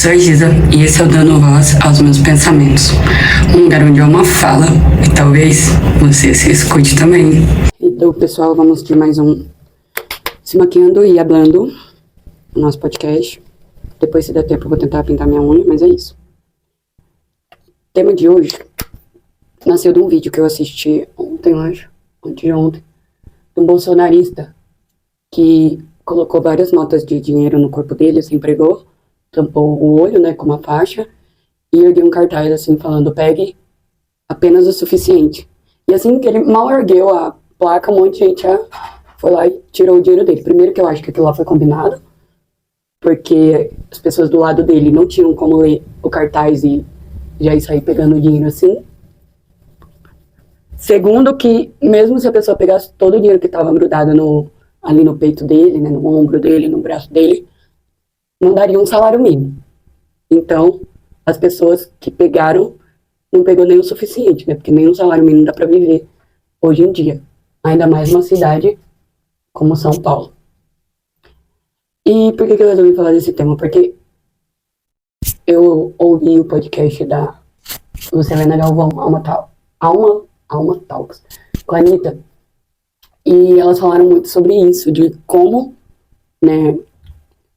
sou a Giza e esse é o Dando Voz aos Meus Pensamentos, um lugar onde há uma fala e talvez você se escute também. Então, pessoal, vamos de mais um Se Maquiando e Hablando, o nosso podcast. Depois, se der tempo, eu vou tentar pintar minha unha, mas é isso. O tema de hoje nasceu de um vídeo que eu assisti ontem, eu acho, antes de ontem, de um bolsonarista que colocou várias notas de dinheiro no corpo dele, se empregou, tampou o olho, né, com uma faixa, e ergueu um cartaz, assim, falando, pegue apenas o suficiente. E assim que ele mal ergueu a placa, um monte de gente já foi lá e tirou o dinheiro dele. Primeiro que eu acho que aquilo lá foi combinado, porque as pessoas do lado dele não tinham como ler o cartaz e já ir sair pegando o dinheiro assim. Segundo que, mesmo se a pessoa pegasse todo o dinheiro que estava grudado ali no peito dele, né, no ombro dele, no braço dele, não daria um salário mínimo. Então, as pessoas que pegaram, não pegou nem o suficiente, né? Porque nem um salário mínimo dá para viver hoje em dia. Ainda mais numa cidade como São Paulo. E por que eu resolvi falar desse tema? Porque eu ouvi o podcast da Luciana Galvão, Alma Talks, com a Anitta. E elas falaram muito sobre isso, de como, né,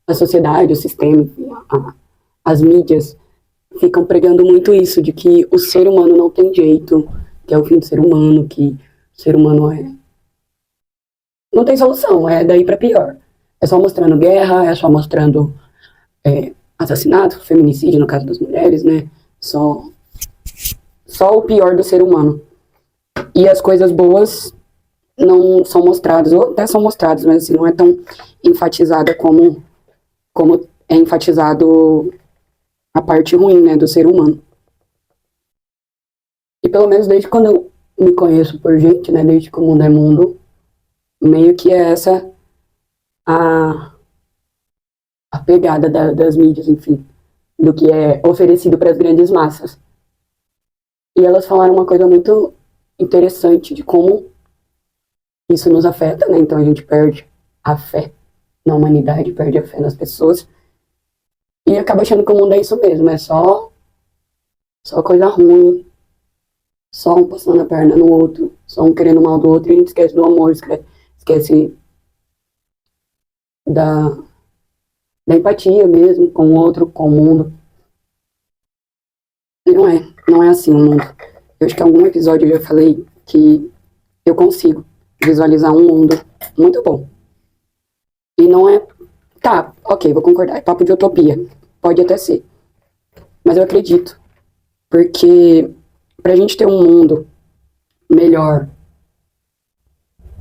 a sociedade, o sistema, as mídias ficam pregando muito isso, de que o ser humano não tem jeito, que é o fim do ser humano, que o ser humano não tem solução, é daí pra pior. É só mostrando guerra, é só mostrando assassinato, feminicídio, no caso das mulheres, né? Só o pior do ser humano. E as coisas boas não são mostradas, ou até são mostradas, mas assim, não é tão enfatizada como é enfatizado a parte ruim, né, do ser humano. E pelo menos desde quando eu me conheço por gente, né, desde que o mundo é mundo, meio que é essa a pegada das mídias, enfim, do que é oferecido para as grandes massas. E elas falaram uma coisa muito interessante de como isso nos afeta, né, então a gente perde a fé na humanidade, perde a fé nas pessoas, e acaba achando que o mundo é isso mesmo, é só coisa ruim, só um passando a perna no outro, só um querendo mal do outro, e a gente esquece do amor, esquece da empatia mesmo com o outro, com o mundo. E não é assim o mundo. Eu acho que em algum episódio eu já falei que eu consigo visualizar um mundo muito bom. E não é... Tá, ok, vou concordar, é papo de utopia. Pode até ser. Mas eu acredito. Porque pra gente ter um mundo melhor,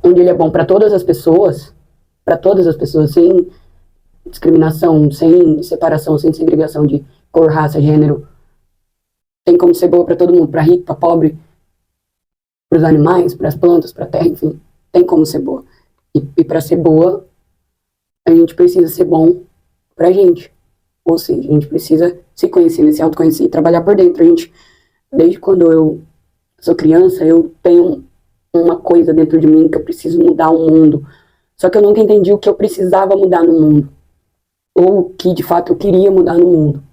onde ele é bom pra todas as pessoas, sem discriminação, sem separação, sem segregação de cor, raça, gênero, tem como ser boa pra todo mundo, pra rico, pra pobre, pros animais, pras plantas, pra terra, enfim, tem como ser boa. E pra ser boa, a gente precisa ser bom pra gente. Ou seja, a gente precisa se conhecer, né, se autoconhecer e trabalhar por dentro. A gente, desde quando eu sou criança, eu tenho uma coisa dentro de mim que eu preciso mudar o mundo. Só que eu nunca entendi o que eu precisava mudar no mundo. Ou o que, de fato, eu queria mudar no mundo.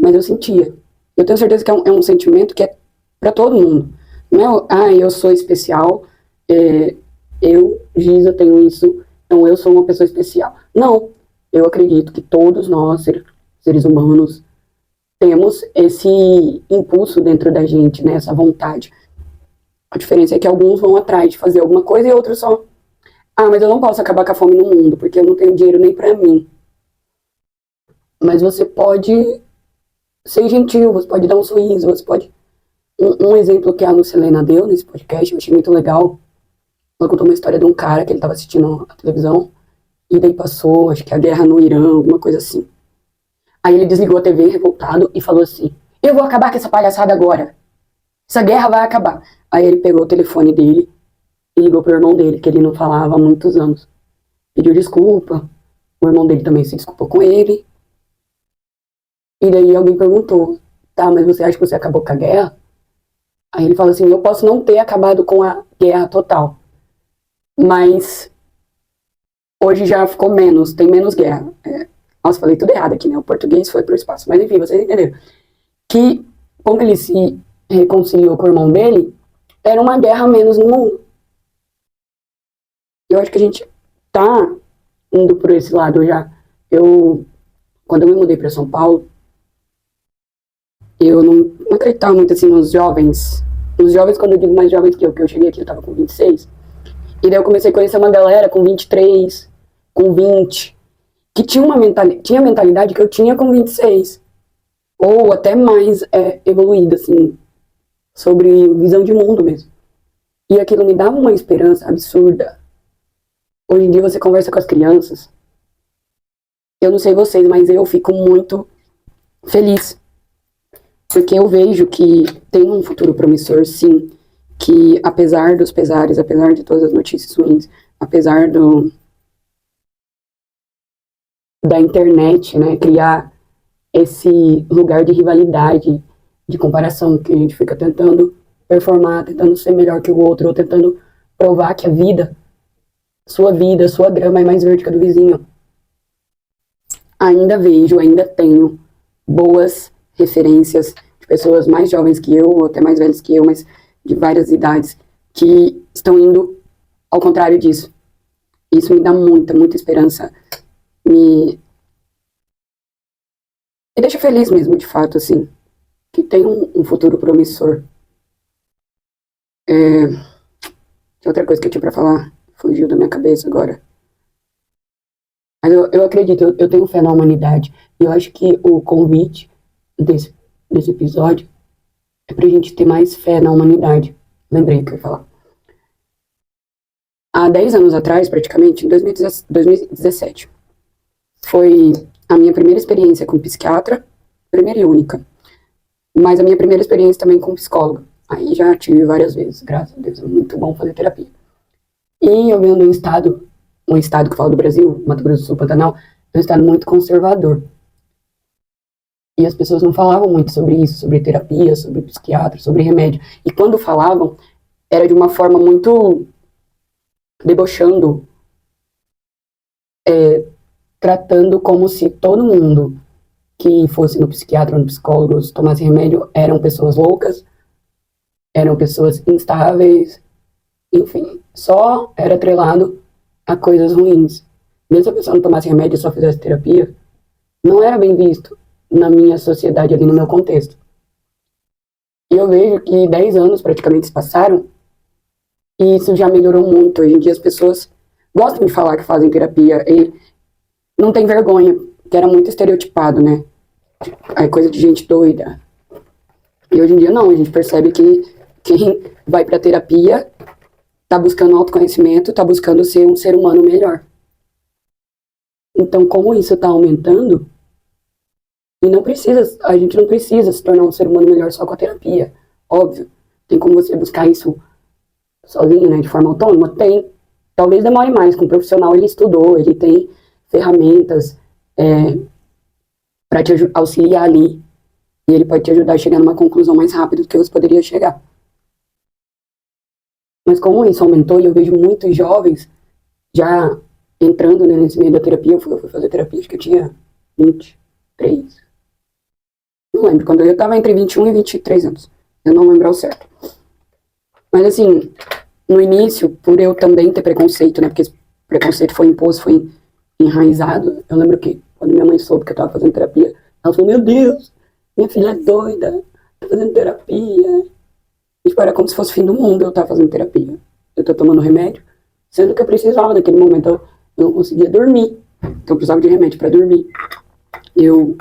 Mas eu sentia. Eu tenho certeza que é um sentimento que é pra todo mundo. Não é, eu sou especial, eu, Giza, tenho isso, então eu sou uma pessoa especial. Não. Eu acredito que todos nós, seres humanos, temos esse impulso dentro da gente, né, essa vontade. A diferença é que alguns vão atrás de fazer alguma coisa e outros só... mas eu não posso acabar com a fome no mundo, porque eu não tenho dinheiro nem pra mim. Mas você pode ser gentil, você pode dar um sorriso, você pode... Um exemplo que a Lucilena deu nesse podcast, eu achei muito legal. Ela contou uma história de um cara que ele estava assistindo a televisão, e daí passou, acho que a guerra no Irã, alguma coisa assim. Aí ele desligou a TV, revoltado, e falou assim, eu vou acabar com essa palhaçada agora. Essa guerra vai acabar. Aí ele pegou o telefone dele e ligou pro irmão dele, que ele não falava há muitos anos. Pediu desculpa, o irmão dele também se desculpou com ele. E daí alguém perguntou, tá, mas você acha que você acabou com a guerra? Aí ele falou assim, eu posso não ter acabado com a guerra total, mas hoje já ficou menos, tem menos guerra. Nossa, falei tudo errado aqui, né? O português foi pro espaço. Mas enfim, vocês entenderam. Que, como ele se reconciliou com o irmão dele, era uma guerra a menos no mundo. Eu acho que a gente tá indo por esse lado já. Quando eu me mudei para São Paulo, eu não acreditava muito assim nos jovens. Os jovens, quando eu digo mais jovens que eu cheguei aqui, eu tava com 26. E daí eu comecei a conhecer uma galera com 23, com 20, que tinha a mentalidade que eu tinha com 26. Ou até mais evoluída, assim, sobre visão de mundo mesmo. E aquilo me dava uma esperança absurda. Hoje em dia você conversa com as crianças. Eu não sei vocês, mas eu fico muito feliz. Porque eu vejo que tem um futuro promissor, sim. Que apesar dos pesares, apesar de todas as notícias ruins, apesar da internet, né, criar esse lugar de rivalidade, de comparação, que a gente fica tentando performar, tentando ser melhor que o outro, ou tentando provar que sua grama é mais verde que a do vizinho. Ainda tenho boas referências de pessoas mais jovens que eu, ou até mais velhas que eu, mas de várias idades, que estão indo ao contrário disso. Isso me dá muita, muita esperança. Me deixa feliz mesmo, de fato, assim, que tem um futuro promissor. Outra coisa que eu tinha pra falar, fugiu da minha cabeça agora. Mas eu acredito, eu tenho fé na humanidade. E eu acho que o convite desse episódio é pra gente ter mais fé na humanidade. Lembrei o que eu ia falar. Há 10 anos atrás, praticamente, em 2017, foi a minha primeira experiência com psiquiatra, primeira e única. Mas a minha primeira experiência também com psicóloga. Aí já tive várias vezes, graças a Deus, é muito bom fazer terapia. E eu venho de um estado que fala do Brasil, Mato Grosso do Sul, Pantanal, é um estado muito conservador. E as pessoas não falavam muito sobre isso, sobre terapia, sobre psiquiatra, sobre remédio. E quando falavam, era de uma forma muito debochando, tratando como se todo mundo que fosse no psiquiatra ou no psicólogo tomasse remédio eram pessoas loucas, eram pessoas instáveis, enfim, só era atrelado a coisas ruins. Mesmo se a pessoa não tomasse remédio e só fizesse terapia, não era bem visto na minha sociedade, ali no meu contexto. E eu vejo que 10 anos praticamente se passaram e isso já melhorou muito. Hoje em dia as pessoas gostam de falar que fazem terapia e não tem vergonha, que era muito estereotipado, né? É coisa de gente doida. E hoje em dia não, a gente percebe que quem vai pra terapia tá buscando autoconhecimento, tá buscando ser um ser humano melhor. Então, como isso tá aumentando, a gente não precisa se tornar um ser humano melhor só com a terapia. Óbvio, tem como você buscar isso sozinho, né, de forma autônoma? Tem. Talvez demore mais, com um profissional ele estudou, ele tem ferramentas para te auxiliar ali. E ele pode te ajudar a chegar numa conclusão mais rápido do que você poderia chegar. Mas como isso aumentou, e eu vejo muitos jovens já entrando, né, nesse meio da terapia, eu fui fazer terapia, acho que eu tinha 23. Não lembro, quando eu estava entre 21 e 23 anos. Eu não lembro ao certo. Mas assim, no início, por eu também ter preconceito, né, porque esse preconceito foi imposto, foi enraizado. Eu lembro que quando minha mãe soube que eu estava fazendo terapia, ela falou, meu Deus, minha filha é doida, tá fazendo terapia. E, tipo, era como se fosse o fim do mundo eu estar fazendo terapia. Eu tô tomando remédio, sendo que eu precisava naquele momento, eu não conseguia dormir. Então eu precisava de remédio para dormir. Eu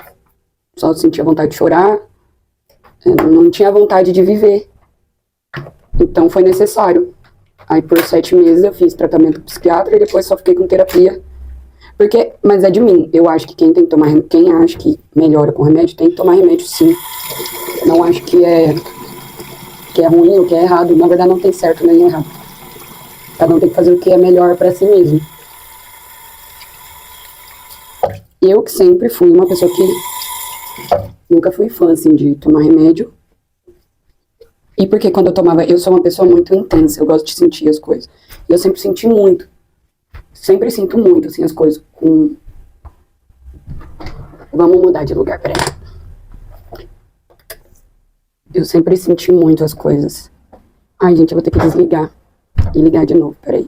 só sentia vontade de chorar, eu não tinha vontade de viver. Então foi necessário. Aí por 7 meses eu fiz tratamento com psiquiatra e depois só fiquei com terapia. Mas é de mim, eu acho que quem acha que melhora com remédio tem que tomar remédio sim. Não acho que é ruim ou que é errado, na verdade não tem certo nem errado. Cada um tem que fazer o que é melhor pra si mesmo. Eu que sempre fui uma pessoa que nunca fui fã assim de tomar remédio. E porque quando eu tomava, eu sou uma pessoa muito intensa, eu gosto de sentir as coisas. E eu sempre senti muito. Sempre sinto muito, assim, as coisas Vamos mudar de lugar, peraí. Eu sempre senti muito as coisas. Ai, gente, eu vou ter que desligar e ligar de novo, peraí.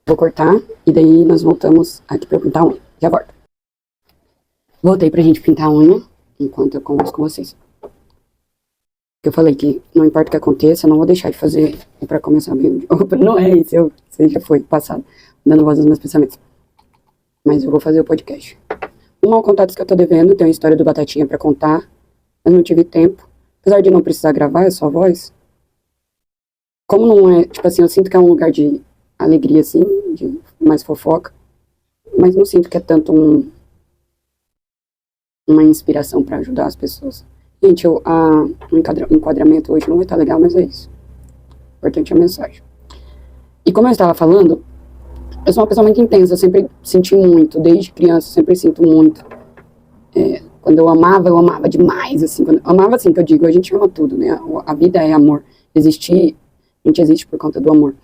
Vou cortar e daí nós voltamos aqui pra eu pintar a unha. Já volto. Voltei pra gente pintar a unha enquanto eu converso com vocês. Eu falei que não importa o que aconteça, eu não vou deixar de fazer pra começar bem. Não é isso, você já foi passado, dando voz aos meus pensamentos. Mas eu vou fazer o podcast. Um mau contato que eu tô devendo, tem uma história do Batatinha pra contar, mas não tive tempo. Apesar de não precisar gravar, é só voz. Como não é, tipo assim, eu sinto que é um lugar de alegria, assim, de mais fofoca, mas não sinto que é tanto uma inspiração pra ajudar as pessoas. Gente, o enquadramento hoje não vai estar legal, mas é isso. O importante é a mensagem. E como eu estava falando, eu sou uma pessoa muito intensa, eu sempre senti muito, desde criança, eu sempre sinto muito. Quando eu amava demais, assim. Amava, assim, que eu digo, a gente ama tudo, né? A vida é amor. Existir, a gente existe por conta do amor.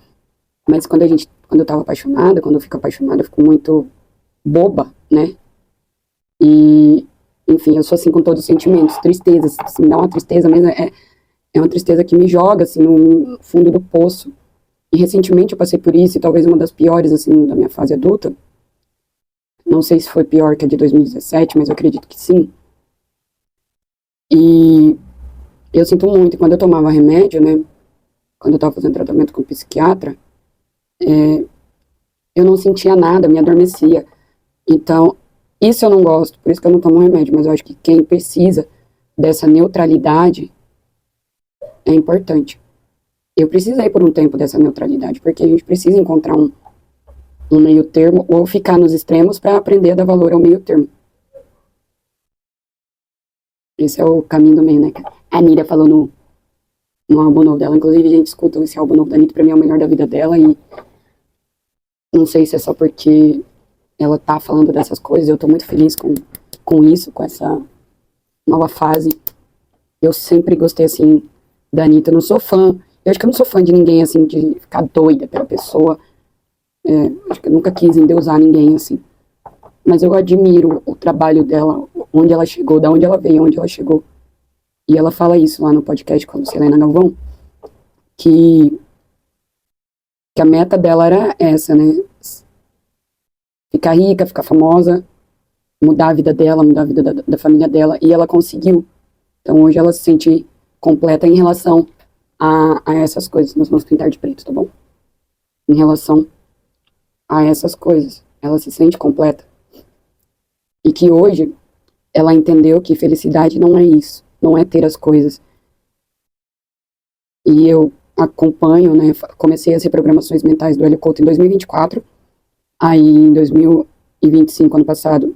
Mas quando eu tava apaixonada, quando eu fico apaixonada, eu fico muito boba, né? E, enfim, eu sou assim com todos os sentimentos. Tristeza, assim, dá uma tristeza, mas é uma tristeza que me joga, assim, no fundo do poço. E recentemente eu passei por isso, e talvez uma das piores, assim, da minha fase adulta. Não sei se foi pior que a de 2017, mas eu acredito que sim. E eu sinto muito, quando eu tomava remédio, né, quando eu tava fazendo tratamento com o psiquiatra, eu não sentia nada, me adormecia. Então, isso eu não gosto, por isso que eu não tomo remédio, mas eu acho que quem precisa dessa neutralidade é importante. Eu precisei por um tempo dessa neutralidade, porque a gente precisa encontrar um meio termo, ou ficar nos extremos para aprender a dar valor ao meio termo. Esse é o caminho do meio, né? A Anitta falou no álbum novo dela, inclusive, gente, escuta esse álbum novo da Anitta, pra mim é o melhor da vida dela, e não sei se é só porque ela tá falando dessas coisas, eu tô muito feliz com isso, com essa nova fase. Eu sempre gostei, assim, da Anitta, eu não sou fã, eu acho que eu não sou fã de ninguém, assim, de ficar doida pela pessoa, acho que eu nunca quis endeusar ninguém, assim, mas eu admiro o trabalho dela, onde ela chegou, da onde ela veio, onde ela chegou. E ela fala isso lá no podcast com a Lucilena Galvão, que a meta dela era essa, né? Ficar rica, ficar famosa, mudar a vida dela, mudar a vida da família dela, e ela conseguiu. Então hoje ela se sente completa em relação a essas coisas. Nós vamos pintar de preto, tá bom? Em relação a essas coisas. Ela se sente completa. E que hoje ela entendeu que felicidade não é isso, não é ter as coisas. E eu acompanho, né, comecei as reprogramações mentais do Hélio Couto em 2024, aí em 2025, ano passado,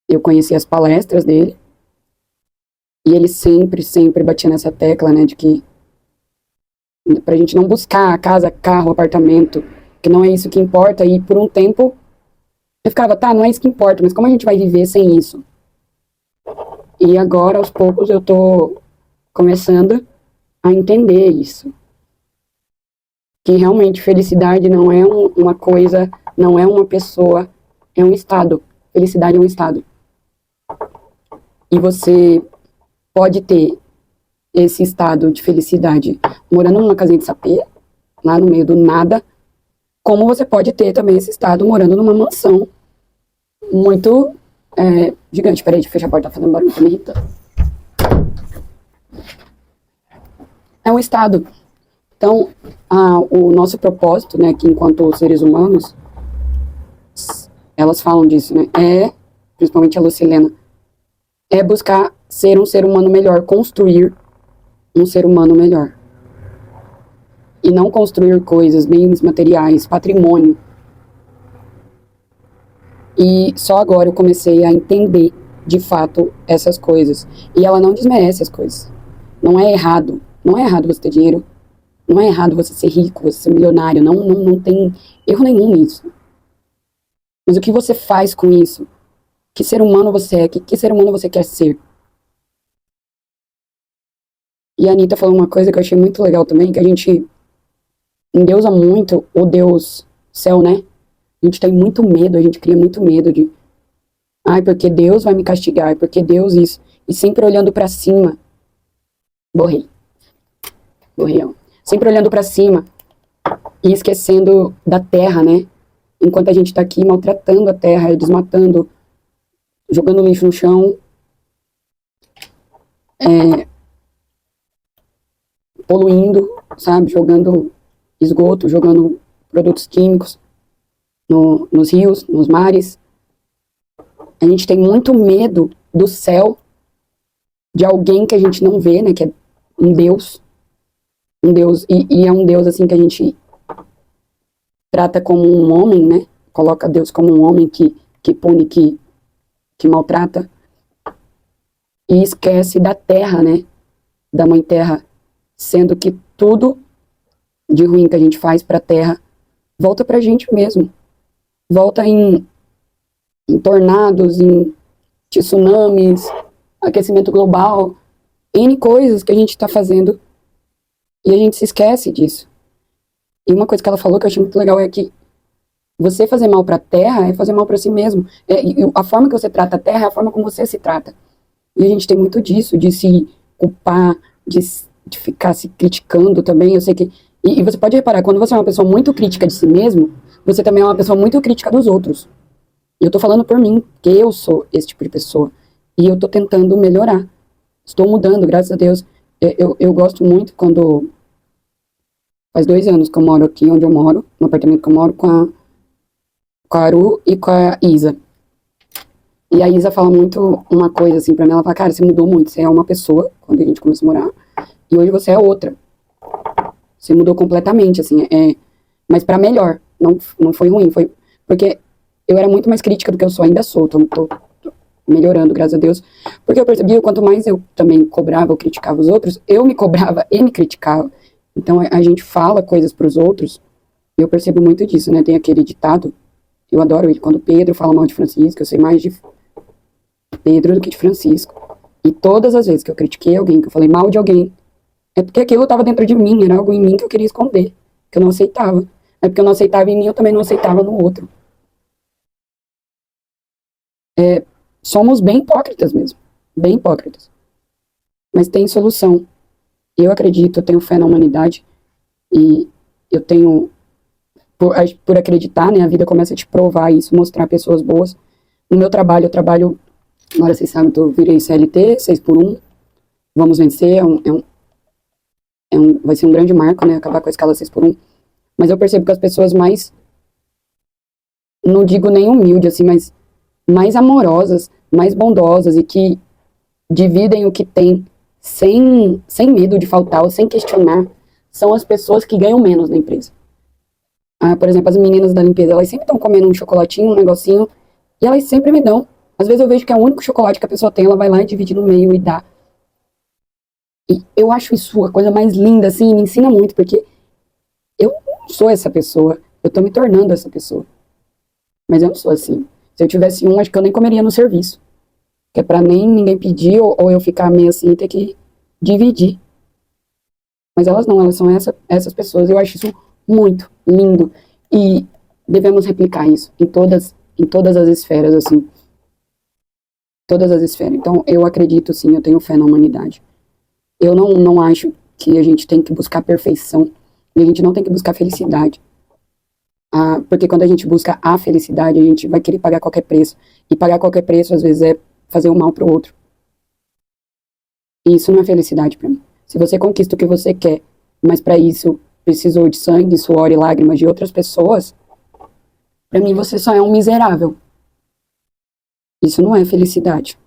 eu conheci as palestras dele, e ele sempre batia nessa tecla, né, de que pra gente não buscar casa, carro, apartamento, que não é isso que importa, e por um tempo eu ficava, tá, não é isso que importa, mas como a gente vai viver sem isso? E agora, aos poucos, eu tô começando a entender isso. Que realmente felicidade não é uma coisa, não é uma pessoa, é um estado. Felicidade é um estado. E você pode ter esse estado de felicidade morando numa casinha de sapê, lá no meio do nada, como você pode ter também esse estado morando numa mansão muito gigante. Peraí, deixa eu fechar a porta, tá fazendo barulho, tá me irritando. É um estado. Então, o nosso propósito, né, que enquanto seres humanos, elas falam disso, né, principalmente a Lucilena, é buscar ser um ser humano melhor, construir um ser humano melhor. E não construir coisas, bens materiais, patrimônio. E só agora eu comecei a entender, de fato, essas coisas. E ela não desmerece as coisas. Não é errado. Não é errado você ter dinheiro. Não é errado você ser rico, você ser milionário. Não tem erro nenhum nisso. Mas o que você faz com isso? Que ser humano você é? Que ser humano você quer ser? E a Anitta falou uma coisa que eu achei muito legal também, que a gente endeusa muito o Deus céu, né? A gente tem muito medo, a gente cria muito medo Ai, porque Deus vai me castigar, ai, porque Deus isso. E sempre olhando pra cima. Borrei. Borrei, ó. Sempre olhando pra cima e esquecendo da terra, né? Enquanto a gente tá aqui maltratando a terra, desmatando, jogando lixo no chão, poluindo, sabe? Jogando esgoto, jogando produtos químicos nos rios, nos mares. A gente tem muito medo do céu, de alguém que a gente não vê, né? Que é um Deus. Um Deus, e é um Deus assim que a gente trata como um homem, né? Coloca Deus como um homem que pune, que maltrata. E esquece da terra, né? Da mãe terra. Sendo que tudo de ruim que a gente faz pra terra volta pra gente mesmo. Volta em tornados, em tsunamis, aquecimento global, N coisas que a gente tá fazendo e a gente se esquece disso. E uma coisa que ela falou que eu achei muito legal é que você fazer mal para a terra é fazer mal para si mesmo. E a forma que você trata a terra é a forma como você se trata. E a gente tem muito disso, de se culpar, de ficar se criticando também. Eu sei que. E você pode reparar, quando você é uma pessoa muito crítica de si mesmo, você também é uma pessoa muito crítica dos outros. E eu tô falando por mim, que eu sou esse tipo de pessoa. E eu tô tentando melhorar. Estou mudando, graças a Deus. Eu gosto muito quando. Faz 2 anos que eu moro aqui onde eu moro, no apartamento que eu moro, com a Aru e com a Isa. E a Isa fala muito uma coisa assim pra mim, ela fala, cara, você mudou muito, você é uma pessoa, quando a gente começou a morar, e hoje você é outra. Você mudou completamente, assim, mas pra melhor, não foi ruim, foi porque eu era muito mais crítica do que eu sou, ainda sou, tô melhorando, graças a Deus, porque eu percebi que quanto mais eu também cobrava ou criticava os outros, eu me cobrava e me criticava. Então a gente fala coisas pros outros, e eu percebo muito disso, né, tem aquele ditado, eu adoro ele, quando Pedro fala mal de Francisco, eu sei mais de Pedro do que de Francisco. E todas as vezes que eu critiquei alguém, que eu falei mal de alguém, é porque aquilo estava dentro de mim, era algo em mim que eu queria esconder, que eu não aceitava. É porque eu não aceitava em mim, eu também não aceitava no outro. Somos bem hipócritas mesmo, bem hipócritas. Mas tem solução. Eu acredito, eu tenho fé na humanidade e eu tenho, por acreditar, né, a vida começa a te provar isso, mostrar pessoas boas. No meu trabalho, eu trabalho, agora vocês sabem, eu virei CLT, 6x1, vamos vencer, vai ser um grande marco, né, acabar com a escala 6x1, mas eu percebo que as pessoas mais, não digo nem humildes, assim, mas mais amorosas, mais bondosas e que dividem o que tem sem medo de faltar ou sem questionar, são as pessoas que ganham menos na empresa. Por exemplo, as meninas da limpeza, elas sempre estão comendo um chocolatinho, um negocinho, e elas sempre me dão. Às vezes eu vejo que é o único chocolate que a pessoa tem, ela vai lá e divide no meio e dá. E eu acho isso a coisa mais linda, assim, e me ensina muito, porque eu não sou essa pessoa, eu tô me tornando essa pessoa. Mas eu não sou assim. Se eu tivesse acho que eu nem comeria no serviço. Que é pra nem ninguém pedir, ou eu ficar meio assim e ter que dividir. Mas elas não, elas são essas pessoas. Eu acho isso muito lindo. E devemos replicar isso em todas as esferas, assim. Todas as esferas. Então, eu acredito, sim, eu tenho fé na humanidade. Eu não acho que a gente tem que buscar perfeição. E a gente não tem que buscar felicidade. Porque quando a gente busca a felicidade, a gente vai querer pagar qualquer preço. E pagar qualquer preço, às vezes, é fazer o mal pro outro. E isso não é felicidade pra mim. Se você conquista o que você quer, mas para isso precisou de sangue, suor e lágrimas de outras pessoas, pra mim você só é um miserável. Isso não é felicidade.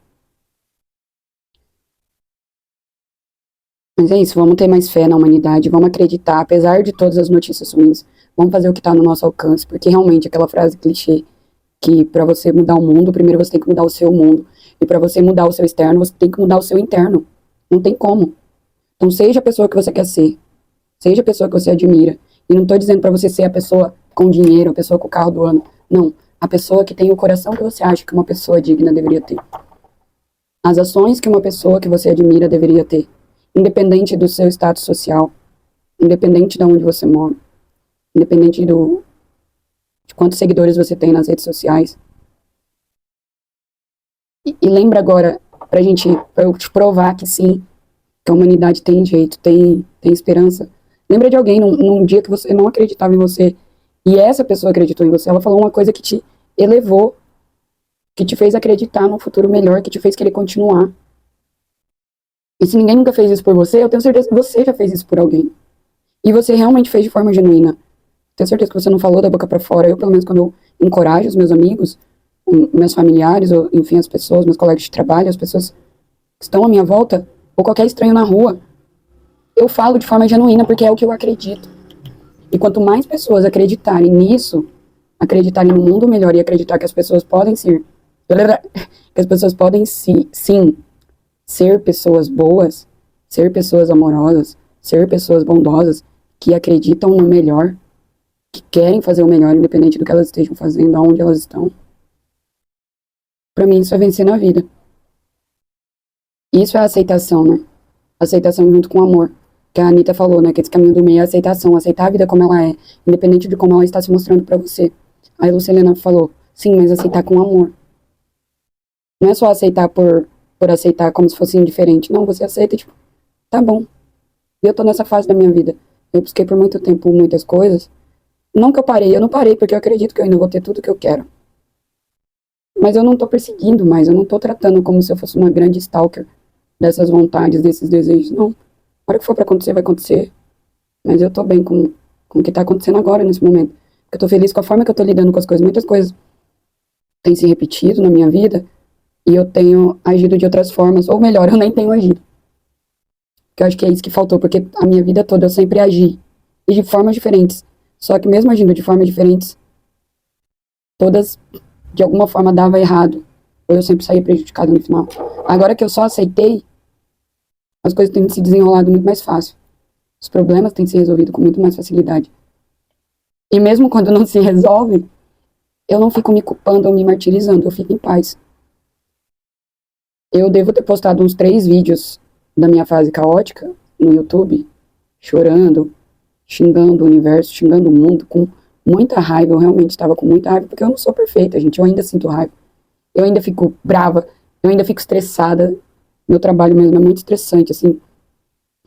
Mas é isso, vamos ter mais fé na humanidade, vamos acreditar, apesar de todas as notícias ruins, vamos fazer o que está no nosso alcance, porque realmente aquela frase clichê que para você mudar o mundo, primeiro você tem que mudar o seu mundo, e para você mudar o seu externo, você tem que mudar o seu interno. Não tem como. Então seja a pessoa que você quer ser, seja a pessoa que você admira. E não estou dizendo para você ser a pessoa com dinheiro, a pessoa com o carro do ano. Não, a pessoa que tem o coração que você acha que uma pessoa digna deveria ter. As ações que uma pessoa que você admira deveria ter, independente do seu status social, independente de onde você mora, independente de quantos seguidores você tem nas redes sociais. E lembra agora, pra eu te provar que sim, que a humanidade tem jeito, tem esperança. Lembra de alguém num dia que você não acreditava em você, e essa pessoa acreditou em você, ela falou uma coisa que te elevou, que te fez acreditar num futuro melhor, que te fez querer continuar. E se ninguém nunca fez isso por você, eu tenho certeza que você já fez isso por alguém. E você realmente fez de forma genuína. Tenho certeza que você não falou da boca pra fora. Eu, pelo menos, quando eu encorajo os meus amigos, meus familiares, ou, enfim, as pessoas, meus colegas de trabalho, as pessoas que estão à minha volta, ou qualquer estranho na rua, eu falo de forma genuína, porque é o que eu acredito. E quanto mais pessoas acreditarem nisso, acreditarem no mundo melhor e acreditar que as pessoas podem ser, que as pessoas podem sim ser pessoas boas, ser pessoas amorosas, ser pessoas bondosas, que acreditam no melhor, que querem fazer o melhor, independente do que elas estejam fazendo, aonde elas estão. Pra mim, isso é vencer na vida. Isso é aceitação, né? Aceitação junto com amor. Que a Anitta falou, né? Que esse caminho do meio é aceitação. Aceitar a vida como ela é, independente de como ela está se mostrando pra você. Aí a Lucilena falou, sim, mas aceitar com amor. Não é só aceitar por aceitar como se fosse indiferente. Não, você aceita, tipo, tá bom. E eu tô nessa fase da minha vida. Eu busquei por muito tempo muitas coisas. Não que eu não parei porque eu acredito que eu ainda vou ter tudo que eu quero. Mas eu não tô perseguindo mais, eu não tô tratando como se eu fosse uma grande stalker dessas vontades, desses desejos. Não. A hora que for pra acontecer, vai acontecer. Mas eu tô bem com o que tá acontecendo agora, nesse momento. Eu tô feliz com a forma que eu tô lidando com as coisas. Muitas coisas têm se repetido na minha vida e eu tenho agido de outras formas. Ou melhor, eu nem tenho agido. Que eu acho que é isso que faltou, porque a minha vida toda eu sempre agi. E de formas diferentes. Só que mesmo agindo de formas diferentes, todas de alguma forma dava errado. Ou eu sempre saía prejudicado no final. Agora que eu só aceitei, as coisas têm se desenrolado muito mais fácil. Os problemas têm se resolvido com muito mais facilidade. E mesmo quando não se resolve, eu não fico me culpando ou me martirizando, eu fico em paz. Eu devo ter postado uns 3 vídeos da minha fase caótica no YouTube, chorando, xingando o universo, xingando o mundo, com muita raiva. Eu realmente estava com muita raiva, porque eu não sou perfeita, gente. Eu ainda sinto raiva. Eu ainda fico brava, eu ainda fico estressada. Meu trabalho mesmo é muito estressante, assim.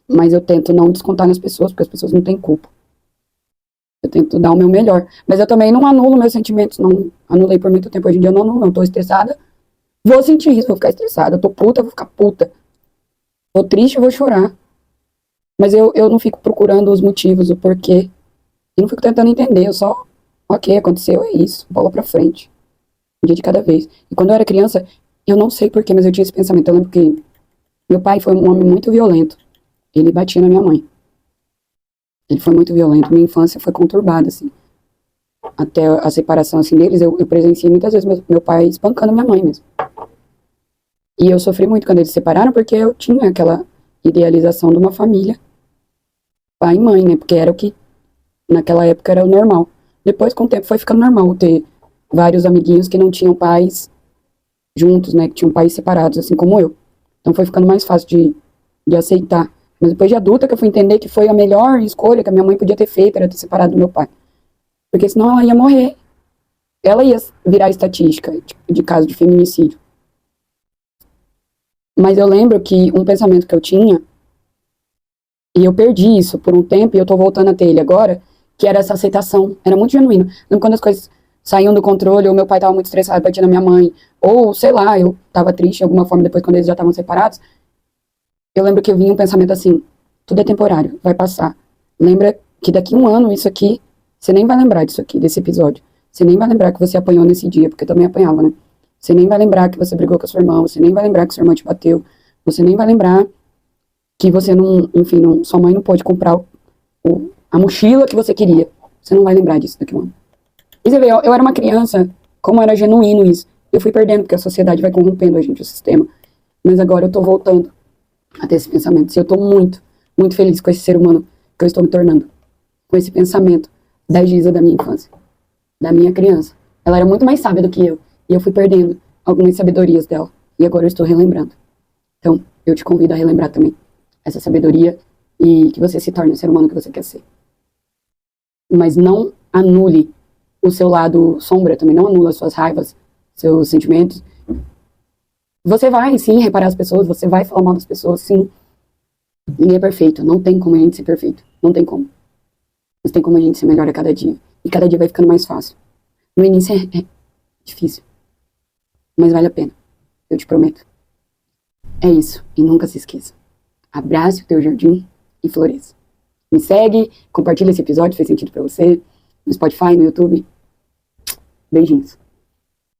Mas eu tento não descontar nas pessoas, porque as pessoas não têm culpa. Eu tento dar o meu melhor. Mas eu também não anulo meus sentimentos, não anulei por muito tempo. Hoje em dia eu não anulo, não. Tô estressada, vou sentir isso, vou ficar estressada. Eu tô puta, vou ficar puta. Tô triste, vou chorar. Mas eu não fico procurando os motivos, o porquê. Eu não fico tentando entender, eu só, ok, aconteceu, é isso, bola pra frente. Um dia de cada vez. E quando eu era criança, eu não sei porquê, mas eu tinha esse pensamento. Eu lembro que meu pai foi um homem muito violento. Ele batia na minha mãe. Ele foi muito violento. Minha infância foi conturbada, assim. Até a separação, assim, deles, eu presenciei muitas vezes meu pai espancando minha mãe mesmo. E eu sofri muito quando eles se separaram, porque eu tinha aquela idealização de uma família, pai e mãe, né? Porque era o que, naquela época, era o normal. Depois, com o tempo, foi ficando normal ter vários amiguinhos que não tinham pais juntos, né? Que tinham pais separados, assim como eu. Então foi ficando mais fácil de aceitar. Mas depois de adulta que eu fui entender que foi a melhor escolha que a minha mãe podia ter feito, era ter separado do meu pai. Porque senão ela ia morrer. Ela ia virar estatística de caso de feminicídio. Mas eu lembro que um pensamento que eu tinha, e eu perdi isso por um tempo, e eu tô voltando a ter ele agora, que era essa aceitação. Era muito genuíno. Lembro quando as coisas saíam do controle, ou meu pai tava muito estressado, batia na minha mãe, ou, sei lá, eu tava triste de alguma forma depois quando eles já estavam separados. Eu lembro que eu vinha um pensamento assim, tudo é temporário, vai passar. Lembra que daqui um ano isso aqui, você nem vai lembrar disso aqui, desse episódio. Você nem vai lembrar que você apanhou nesse dia, porque eu também apanhava, né? Você nem vai lembrar que você brigou com a sua irmã, você nem vai lembrar que sua irmã te bateu, você nem vai lembrar que você não, enfim, não, sua mãe não pôde comprar a mochila que você queria. Você não vai lembrar disso daqui a um ano. E você vê, eu era uma criança, como era genuíno isso. Eu fui perdendo, porque a sociedade vai corrompendo a gente, o sistema. Mas agora eu tô voltando a ter esse pensamento. E eu tô muito, muito feliz com esse ser humano que eu estou me tornando. Com esse pensamento da Giza da minha infância, da minha criança. Ela era muito mais sábia do que eu. E eu fui perdendo algumas sabedorias dela. E agora eu estou relembrando. Então, eu te convido a relembrar também essa sabedoria e que você se torne o ser humano que você quer ser. Mas não anule o seu lado sombra também. Não anula as suas raivas, seus sentimentos. Você vai, sim, reparar as pessoas, você vai falar mal das pessoas, sim. Ninguém é perfeito, não tem como a gente ser perfeito, não tem como. Mas tem como a gente ser melhor a cada dia. E cada dia vai ficando mais fácil. No início é difícil, mas vale a pena, eu te prometo. É isso, e nunca se esqueça. Abrace o teu jardim e floresça. Me segue, compartilha esse episódio, fez sentido pra você, no Spotify, no YouTube. Beijinhos.